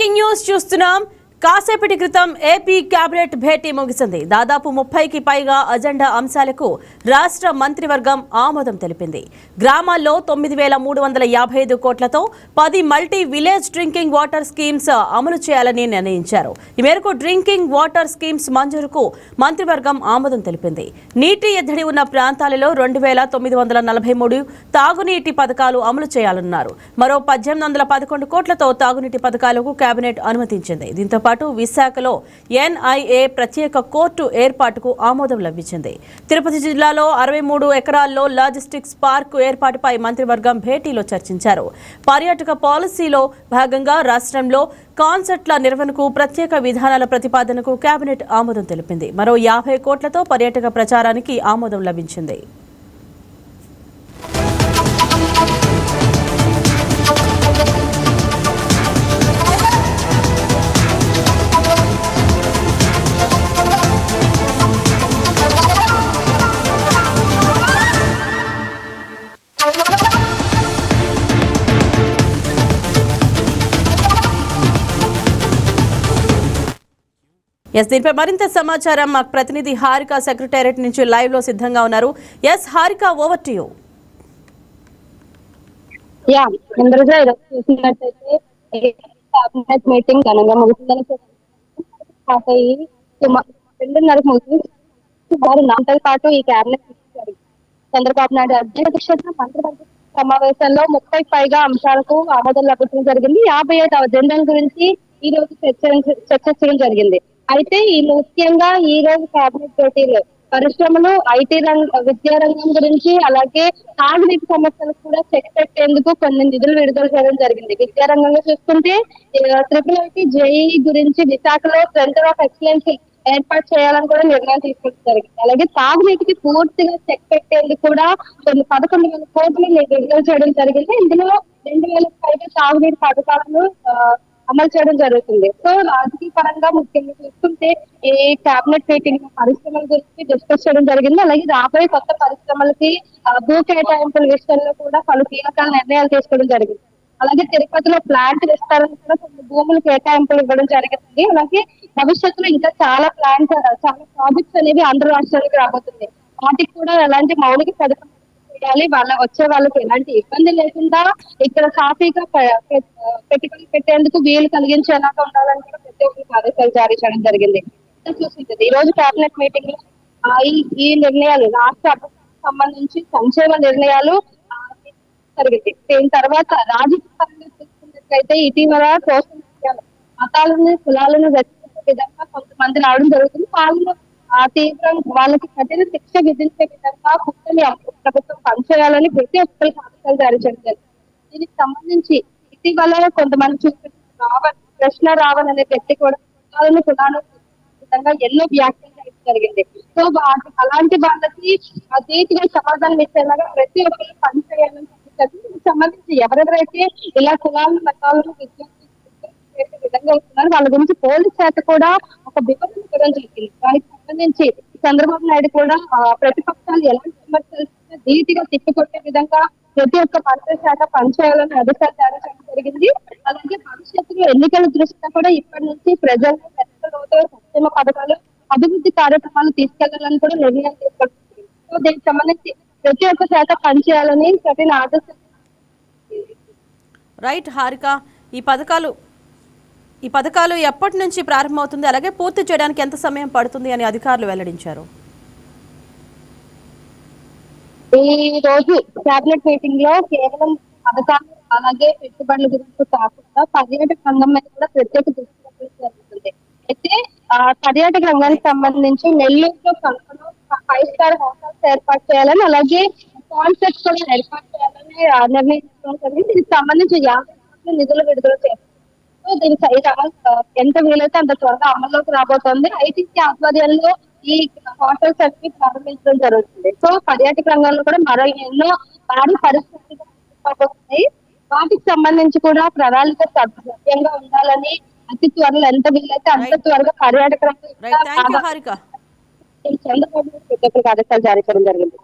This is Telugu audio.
బ్రేకింగ్ న్యూస్ చూస్తున్నాం. కాసేపటి క్రితం ఏపీ కేబినెట్ భేటీ ముగిసింది. దాదాపు 30కి పైగా అజెండా అంశాలకు రాష్ట్ర మంత్రివర్గం ఆమోదం తెలిపింది. గ్రామాల్లో 9,355 కోట్లతో 10 multi village drinking water schemes అమలు చేయాలని నిర్ణయించారు. ఈ మేరకు డ్రింకింగ్ వాటర్ స్కీమ్స్ మంజూరుకు మంత్రివర్గం ఆమోదం తెలిపింది. నీటి ఎద్దడి ఉన్న ప్రాంతాలలో 2,943 తాగునీటి పథకాలు అమలు చేయాలన్నారు. మరో 1,811 కోట్లతో తాగునీటి పథకాలకు కేబినెట్ అనుమతించింది. దీంతో పాటు విశాఖలో ఎన్ఐఏ ప్రత్యేక కోర్టు ఏర్పాటుకు ఆమోదం లభించింది. తిరుపతి జిల్లాలో 63 ఎకరాల్లో లాజిస్టిక్స్ పార్క్ ఏర్పాటుపై మంత్రివర్గం భేటీలో చర్చించారు. పర్యాటక పాలసీలో భాగంగా రాష్ట్రంలో కాన్సర్ట్ల నిర్వహణకు ప్రత్యేక విధానాల ప్రతిపాదనకు కేబినెట్ ఆమోదం తెలిపింది. మరో 50 కోట్లతో పర్యాటక ప్రచారానికి ఆమోదం లభించింది. దీనిపై మరింత సమాచారం మా ప్రతినిధి హారిక సెక్రటేరియట్ నుంచి లైవ్ లో సిద్ధంగా ఉన్నారు. Harika, over to you. Meeting ఘనంగా ముగిసిందని 2:30 ముగిసి వారు నాలుగు పాటు ఈ కేబినెట్ చంద్రబాబు నాయుడు అధ్యక్షతన మంత్రివర్గ సమావేశంలో 30కి పైగా అంశాలకు ఆమోదం లభించడం జరిగింది. 55 అజెండాల గురించి ఈ రోజు చర్చించడం జరిగింది. అయితే ఈ ముఖ్యంగా ఈ రోజు కేబినెట్ భేటీలో పరిశ్రమలు, ఐటీ విద్యా రంగం గురించి, అలాగే తాగునీటి సమస్యలకు కూడా చెక్ పెట్టేందుకు కొన్ని నిధులు విడుదల చేయడం జరిగింది. విద్యా రంగంలో చూసుకుంటే IIIT JEE గురించి విశాఖలో సెంటర్ ఆఫ్ ఎక్సలెన్స్ ఏర్పాటు చేయాలని కూడా నిర్ణయం తీసుకోవడం జరిగింది. అలాగే తాగునీటికి పూర్తిగా చెక్ పెట్టేందుకు కూడా కొన్ని 11,000 కోట్లు విడుదల చేయడం జరిగింది. ఇందులో 2,000 పైగా తాగునీటి పథకాలను అమలు చేయడం జరుగుతుంది. సో రాజకీయ పరంగా ముఖ్యంగా చూసుకుంటే ఈ కేబినెట్ మీటింగ్ పరిశ్రమల గురించి డిస్కస్ చేయడం జరిగింది. అలాగే రాబోయే కొత్త పరిశ్రమలకి భూ కేటాయింపుల విషయంలో కూడా పలు కీలక నిర్ణయాలు తీసుకోవడం జరిగింది. అలాగే తిరుపతిలో ప్లాంట్ విస్తారానికి కూడా కొన్ని భూములు కేటాయింపులు ఇవ్వడం జరిగింది. అలాగే భవిష్యత్తులో ఇంకా చాలా ప్రాజెక్ట్స్ అనేవి ఆంధ్ర రాష్ట్రానికి రాబోతుంది. వాటికి కూడా ఎలాంటి మౌలిక సదుపాయాలు చేయాలి, వచ్చే వాళ్ళకి ఎలాంటి ఇబ్బంది లేకుండా ఇక్కడ సాఫీగా పెట్టుబడి పెట్టేందుకు వీలు కలిగించేలాగా ఉండాలని కూడా ప్రతి ఒక్కరికి ఆదేశాలు జారీ చేయడం జరిగింది. ఈ రోజు కేబినెట్ మీటింగ్ లో ఈ నిర్ణయాలు రాష్ట్ర అభివృద్ధికి సంబంధించి సంక్షేమ నిర్ణయాలు జరిగింది. దీని తర్వాత రాజకీయ పరంగా చూసుకున్నట్లయితే ఇటీవల సోషల్ మీడియాలో మతాలను, కులాలను రెచ్చగొట్టే విధంగా కొంతమంది రావడం జరుగుతుంది. వాళ్ళు తీవ్రంగా వాళ్ళకి కఠిన శిక్ష విధించే విధంగా కుక్కని ప్రభుత్వం పనిచేయాలని ప్రతి ఒక్కరికి ఆదేశాలు జారీ చేయడం. దీనికి సంబంధించి ఇటీవల కొంతమంది చూస్తున్న కృష్ణ రావణ్ అనే వ్యక్తి కూడా కులాలను విధంగా ఎన్నో వ్యాఖ్యలు చేయడం జరిగింది. సో అలాంటి వాళ్ళకి అతీతిగా సమాధానం ఇచ్చేలాగా ప్రతి ఒక్కరు పనిచేయాలని దీనికి సంబంధించి ఎవరెవరైతే ఇలా కులాలను, మతాలను చేసే విధంగా వస్తున్నారు వాళ్ళ గురించి పోలీస్ శాఖ కూడా ఒక వివరణ ఇవ్వడం జరిగింది. దానికి సంబంధించి చంద్రబాబు నాయుడు కూడా ప్రతిపక్షాలు ఎలాంటి విమర్శలు ధీటుగా తిప్పికొట్టే విధంగా ప్రతి ఒక్క మంత్రి శాఖ పనిచేయాలని ఆదేశాలు జారీ చేయడం జరిగింది. అలాగే భవిష్యత్తులో ఎన్నికల దృష్ట్యా కూడా ఇప్పటి నుంచి ప్రజలకు సంక్షేమ పథకాలు, అభివృద్ధి కార్యక్రమాలు తీసుకెళ్లాలని కూడా నిర్ణయం తీసుకోవడం జరిగింది. సో దీనికి సంబంధించి ప్రతి ఒక్క శాఖ పనిచేయాలని కఠిన ఆదేశాలు. రైట్ హారిక, ఈ పథకాలు ఎప్పటి నుంచి ప్రారంభమవుతుంది, అలాగే పూర్తి చేయడానికి ఎంత సమయం పడుతుంది అని అధికారులు వెల్లడించారు. ఈ రోజు కేబినెట్ మీటింగ్ లో కేవలం పథకాలు అలాగే పెట్టుబడుల గురించి కాకుండా పర్యాటక రంగం మీద కూడా ప్రత్యేక దృష్టి పెట్టడం జరుగుతుంది. అయితే పర్యాటక రంగానికి సంబంధించి నెల్లూరులో కల్పలో 5 స్టార్ హోటల్స్ ఏర్పాటు చేయాలని, అలాగే కాన్సెప్ట్స్ కూడా ఏర్పాటు చేయాలని నిర్ణయించడం జరిగింది. దీనికి సంబంధించి 50 కోట్ల నిధులు విడుదల చేస్తారు. దీనికి ఎంత వీలైతే అంత త్వరగా అమల్లోకి రాబోతోంది. ఐటీసీ ఆధ్వర్యంలో ఈ హోటల్స్ అన్ని ప్రారంభించడం జరుగుతుంది. సో పర్యాటక రంగంలో కూడా మరో ఎన్నో భారీ పరిస్థితులు రాబోతున్నాయి. వాటికి సంబంధించి కూడా ప్రణాళిక సభ్యంగా ఉండాలని అతి త్వరలో ఎంత వీలైతే అంత త్వరగా పర్యాటక రంగం చంద్రబాబు ఆదేశాలు జారీ చేయడం జరిగింది.